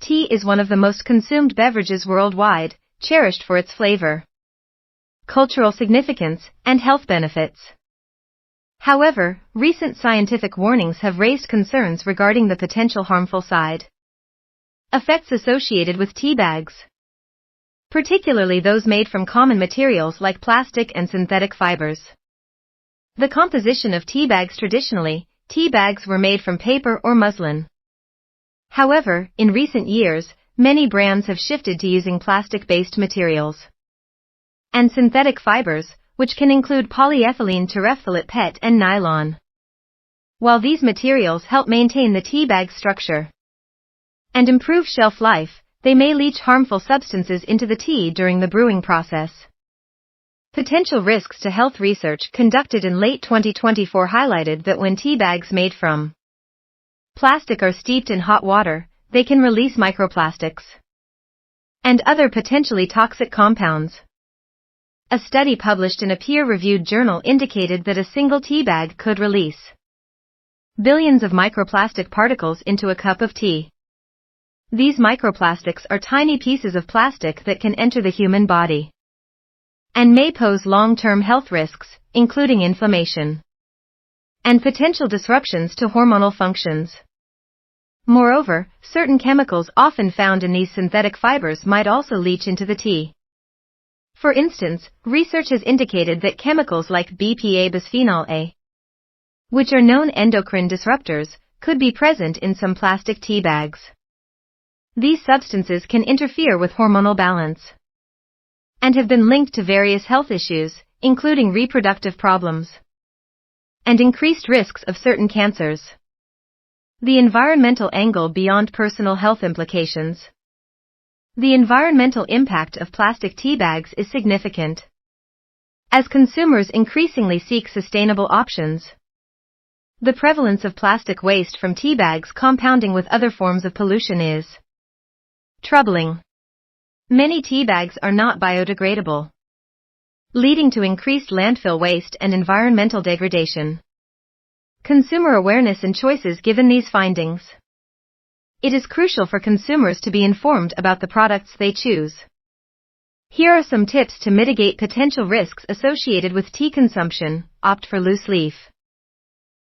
tea is one of the most consumed beverages worldwide, cherished for its flavor, cultural significance, and health benefits. However, recent scientific warnings have raised concerns regarding the potential harmful side effects associated with tea bags, particularly those made from common materials like plastic and synthetic fibers. The composition of tea bags. Traditionally, tea bags were made from paper or muslin. However, in recent years, many brands have shifted to using plastic-based materials and synthetic fibers, which can include polyethylene terephthalate PET and nylon. While these materials help maintain the tea bag structure and improve shelf life, they may leach harmful substances into the tea during the brewing process. Potential risks to health. Research conducted in late 2024 highlighted that when tea bags made from plastic are steeped in hot water, they can release microplastics and other potentially toxic compounds. A study published in a peer-reviewed journal indicated that a single tea bag could release billions of microplastic particles into a cup of tea. These microplastics are tiny pieces of plastic that can enter the human body and may pose long-term health risks, including inflammation and potential disruptions to hormonal functions. Moreover, certain chemicals often found in these synthetic fibers might also leach into the tea. For instance, research has indicated that chemicals like BPA bisphenol A, which are known endocrine disruptors, could be present in some plastic tea bags. These substances can interfere with hormonal balance and have been linked to various health issues, including reproductive problems and increased risks of certain cancers. The environmental angle beyond personal health implications. The environmental impact of plastic tea bags is significant. As consumers increasingly seek sustainable options, the prevalence of plastic waste from tea bags compounding with other forms of pollution is troubling. Many tea bags are not biodegradable, leading to increased landfill waste and environmental degradation. Consumer awareness and choices. Given these findings, it is crucial for consumers to be informed about the products they choose. Here are some tips to mitigate potential risks associated with tea consumption. Opt for loose leaf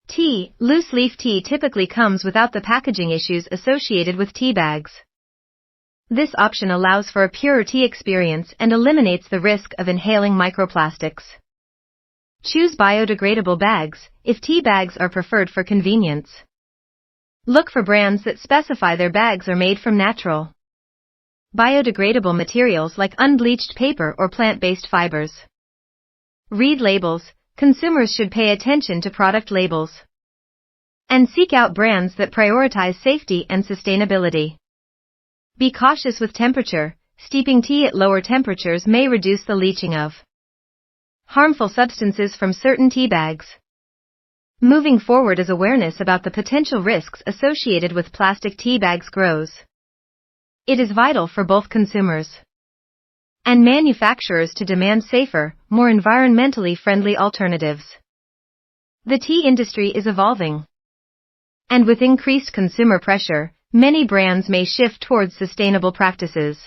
tea. Loose leaf tea typically comes without the packaging issues associated with tea bags. This option allows for a purer tea experience and eliminates the risk of inhaling microplastics. Choose biodegradable bags, if tea bags are preferred for convenience. Look for brands that specify their bags are made from natural, biodegradable materials like unbleached paper or plant-based fibers. Read labels. Consumers should pay attention to product labels and seek out brands that prioritize safety and sustainability. Be cautious with temperature. Steeping tea at lower temperatures may reduce the leaching of harmful substances from certain tea bags. Moving forward as awareness about the potential risks associated with plastic tea bags grows, it is vital for both consumers and manufacturers to demand safer, more environmentally friendly alternatives. The tea industry is evolving, and with increased consumer pressure, many brands may shift towards sustainable practices,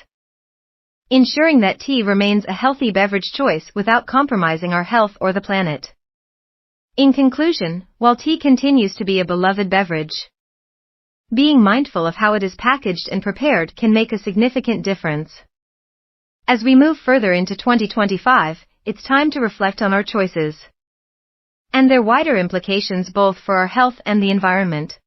ensuring that tea remains a healthy beverage choice without compromising our health or the planet. In conclusion, while tea continues to be a beloved beverage, being mindful of how it is packaged and prepared can make a significant difference. As we move further into 2025, it's time to reflect on our choices and their wider implications both for our health and the environment.